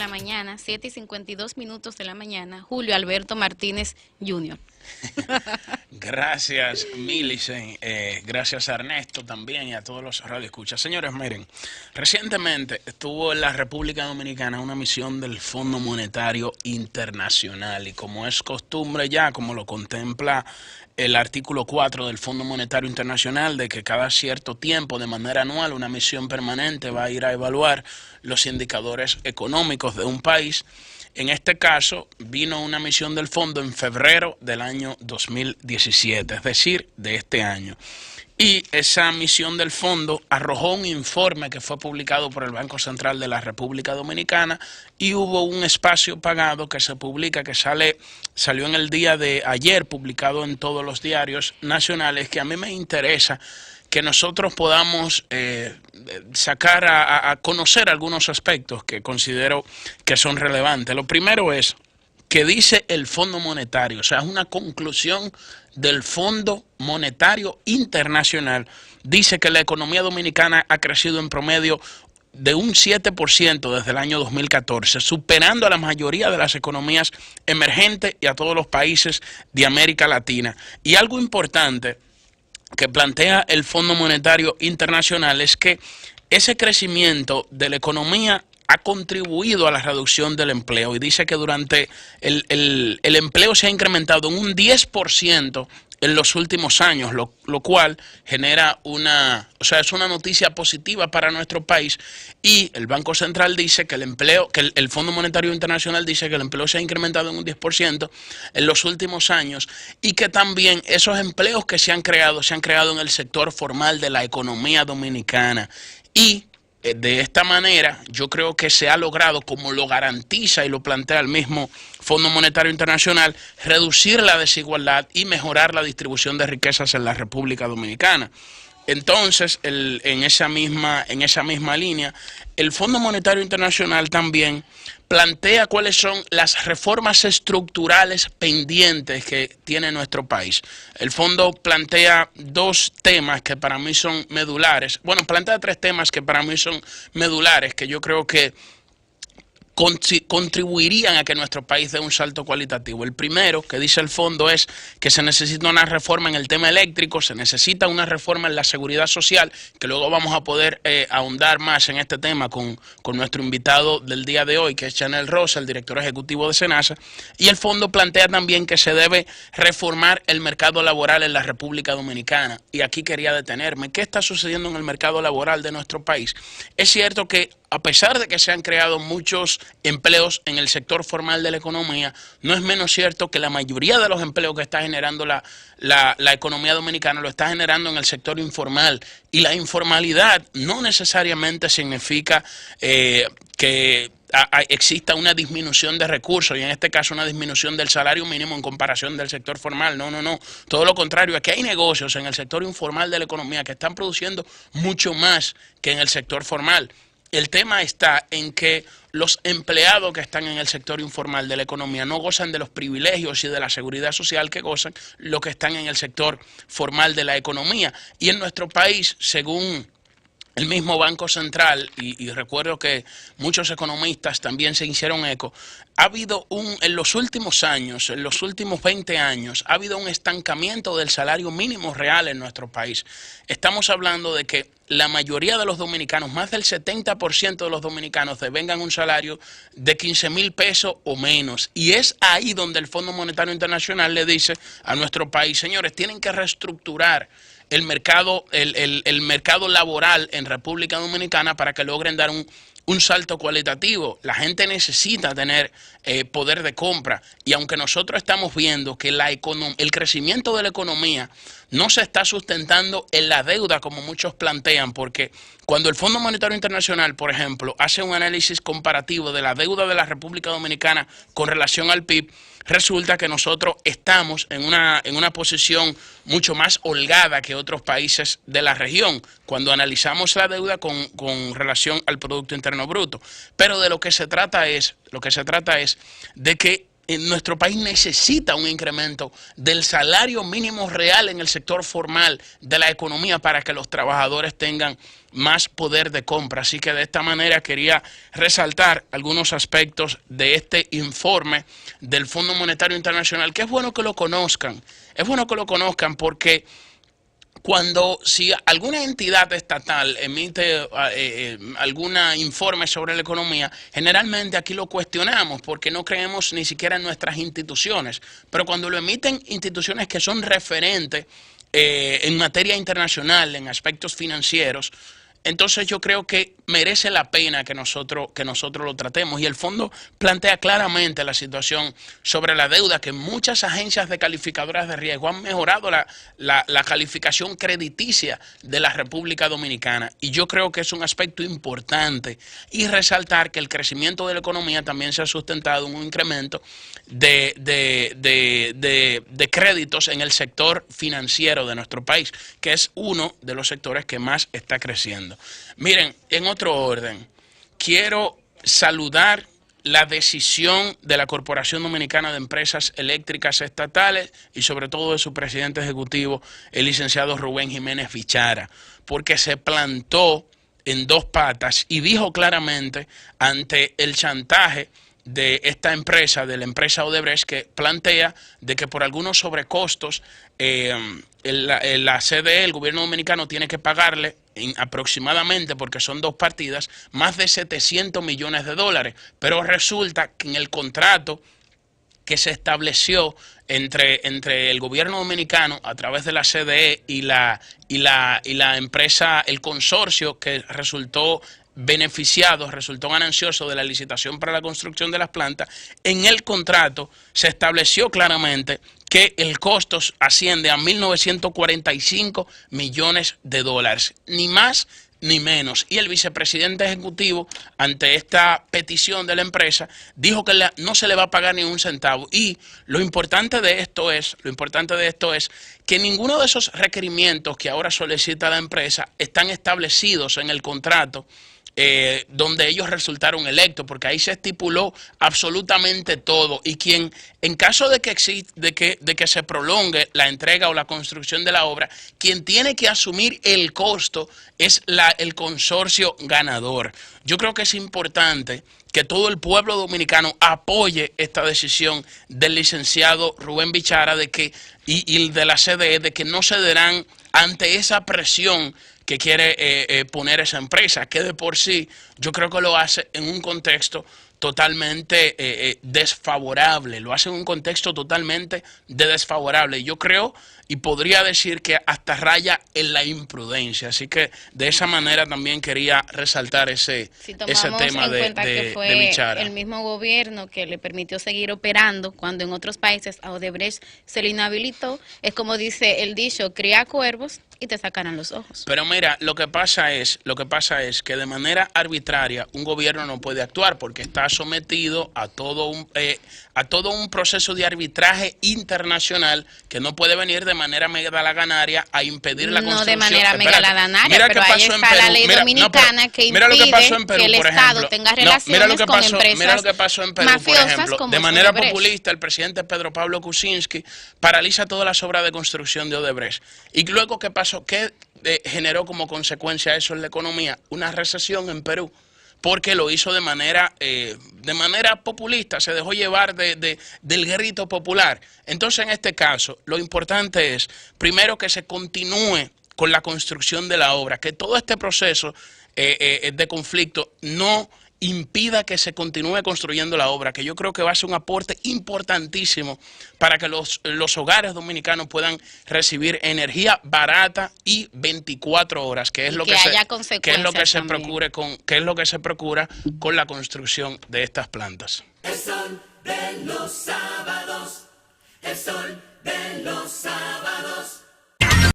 la mañana, 7:52 de la mañana, Julio Alberto Martínez Jr. Gracias, Milicen. Gracias a Ernesto también y a todos los radioescuchas. Señores, miren, recientemente estuvo en la República Dominicana una misión del Fondo Monetario Internacional y como es costumbre ya, como lo contempla el artículo 4 del Fondo Monetario Internacional, de que cada cierto tiempo, de manera anual, una misión permanente va a ir a evaluar los indicadores económicos de un país. En este caso, vino una misión del fondo en febrero del año 2017, es decir, de este año. Y esa misión del fondo arrojó un informe que fue publicado por el Banco Central de la República Dominicana y hubo un espacio pagado que se publica, que salió en el día de ayer, publicado en todos los diarios nacionales, que a mí me interesa que nosotros podamos sacar a conocer algunos aspectos que considero que son relevantes. Lo primero es que dice el Fondo Monetario, o sea, es una conclusión del Fondo Monetario Internacional, dice que la economía dominicana ha crecido en promedio de un 7% desde el año 2014, superando a la mayoría de las economías emergentes y a todos los países de América Latina. Y algo importante que plantea el Fondo Monetario Internacional es que ese crecimiento de la economía ha contribuido a la reducción del empleo y dice que durante el empleo se ha incrementado en un 10% en los últimos años, lo cual genera es una noticia positiva para nuestro país. Y el Banco Central dice que el Fondo Monetario Internacional dice que el empleo se ha incrementado en un 10% en los últimos años y que también esos empleos que se han creado en el sector formal de la economía dominicana. Y de esta manera, yo creo que se ha logrado, como lo garantiza y lo plantea el mismo Fondo Monetario Internacional, reducir la desigualdad y mejorar la distribución de riquezas en la República Dominicana. Entonces, en esa misma línea, el Fondo Monetario Internacional también plantea cuáles son las reformas estructurales pendientes que tiene nuestro país. El fondo plantea dos temas que para mí son medulares. Bueno, plantea tres temas que para mí son medulares, que yo creo que contribuirían a que nuestro país dé un salto cualitativo. El primero, que dice el fondo, es que se necesita una reforma en el tema eléctrico, se necesita una reforma en la seguridad social, que luego vamos a poder ahondar más en este tema con nuestro invitado del día de hoy, que es Chanel Rosa, el director ejecutivo de SENASA. Y el fondo plantea también que se debe reformar el mercado laboral en la República Dominicana. Y aquí quería detenerme. ¿Qué está sucediendo en el mercado laboral de nuestro país? Es cierto que a pesar de que se han creado muchos empleos en el sector formal de la economía, no es menos cierto que la mayoría de los empleos que está generando la economía dominicana lo está generando en el sector informal. Y la informalidad no necesariamente significa que exista una disminución de recursos y en este caso una disminución del salario mínimo en comparación del sector formal. No. Todo lo contrario, aquí hay negocios en el sector informal de la economía que están produciendo mucho más que en el sector formal. El tema está en que los empleados que están en el sector informal de la economía no gozan de los privilegios y de la seguridad social que gozan los que están en el sector formal de la economía. Y en nuestro país, según el mismo Banco Central, y recuerdo que muchos economistas también se hicieron eco, ha habido en los últimos años, en los últimos 20 años, ha habido un estancamiento del salario mínimo real en nuestro país. Estamos hablando de que la mayoría de los dominicanos, más del 70% de los dominicanos, devengan un salario de 15,000 pesos o menos. Y es ahí donde el Fondo Monetario Internacional le dice a nuestro país, señores, tienen que reestructurar el mercado laboral en República Dominicana para que logren dar un salto cualitativo. La gente necesita tener poder de compra y aunque nosotros estamos viendo que el crecimiento de la economía no se está sustentando en la deuda como muchos plantean, porque cuando el Fondo Monetario Internacional, por ejemplo, hace un análisis comparativo de la deuda de la República Dominicana con relación al PIB, resulta que nosotros estamos en una posición mucho más holgada que otros países de la región cuando analizamos la deuda con relación al Producto Interno Bruto. Pero de lo que se trata es de que nuestro país necesita un incremento del salario mínimo real en el sector formal de la economía para que los trabajadores tengan más poder de compra. Así que de esta manera quería resaltar algunos aspectos de este informe del Fondo Monetario Internacional, que es bueno que lo conozcan. Es bueno que lo conozcan porque si alguna entidad estatal emite algún informe sobre la economía, generalmente aquí lo cuestionamos porque no creemos ni siquiera en nuestras instituciones. Pero cuando lo emiten instituciones que son referentes en materia internacional, en aspectos financieros, entonces yo creo que merece la pena que nosotros lo tratemos. Y el fondo plantea claramente la situación sobre la deuda, que muchas agencias de calificadoras de riesgo han mejorado la calificación crediticia de la República Dominicana. Y yo creo que es un aspecto importante. Y resaltar que el crecimiento de la economía también se ha sustentado en un incremento de créditos en el sector financiero de nuestro país, que es uno de los sectores que más está creciendo. Miren, en otro orden, quiero saludar la decisión de la Corporación Dominicana de Empresas Eléctricas Estatales y sobre todo de su presidente ejecutivo, el licenciado Rubén Jiménez Bichara, porque se plantó en dos patas y dijo claramente ante el chantaje de esta empresa, de la empresa Odebrecht, que plantea de que por algunos sobrecostos la CDE, el gobierno dominicano, tiene que pagarle aproximadamente, porque son dos partidas, más de 700 millones de dólares. Pero resulta que en el contrato que se estableció entre el gobierno dominicano a través de la CDE y la empresa, el consorcio que resultó ganancioso de la licitación para la construcción de las plantas, en el contrato se estableció claramente que el costo asciende a 1.945 millones de dólares, ni más ni menos. Y el vicepresidente ejecutivo, ante esta petición de la empresa, dijo que no se le va a pagar ni un centavo. Y lo importante de esto es que ninguno de esos requerimientos que ahora solicita la empresa están establecidos en el contrato donde ellos resultaron electos, porque ahí se estipuló absolutamente todo. Y quien, en caso de que se prolongue la entrega o la construcción de la obra, quien tiene que asumir el costo es el consorcio ganador. Yo creo que es importante que todo el pueblo dominicano apoye esta decisión del licenciado Rubén Bichara y de la CDE, de que no cederán ante esa presión que quiere poner esa empresa, que de por sí yo creo que lo hace en un contexto totalmente desfavorable, lo hace en un contexto totalmente desfavorable. Yo creo y podría decir que hasta raya en la imprudencia. Así que de esa manera también quería resaltar ese tema de Bichara. El mismo gobierno que le permitió seguir operando cuando en otros países a Odebrecht se le inhabilitó. Es como dice el dicho, cría cuervos y te sacarán los ojos. Pero mira, lo que pasa es que de manera arbitraria un gobierno no puede actuar porque está sometido a todo un proceso de arbitraje internacional que no puede venir de manera megalaganaria a impedir la construcción. No de manera megalaganaria, pero ahí está la ley dominicana que impide que el Estado tenga relaciones con empresas mafiosas como de manera populista, el presidente Pedro Pablo Kuczynski paraliza todas las obras de construcción de Odebrecht. Y luego, ¿qué pasó? ¿Qué generó como consecuencia eso en la economía? Una recesión en Perú, porque lo hizo de manera populista, se dejó llevar del grito popular. Entonces, en este caso, lo importante es, primero, que se continúe con la construcción de la obra, que todo este proceso de conflicto no impida que se continúe construyendo la obra, que yo creo que va a ser un aporte importantísimo para que los hogares dominicanos puedan recibir energía barata y 24 horas, que es lo que se procura con la construcción de estas plantas. El sol de los sábados, el sol de los sábados.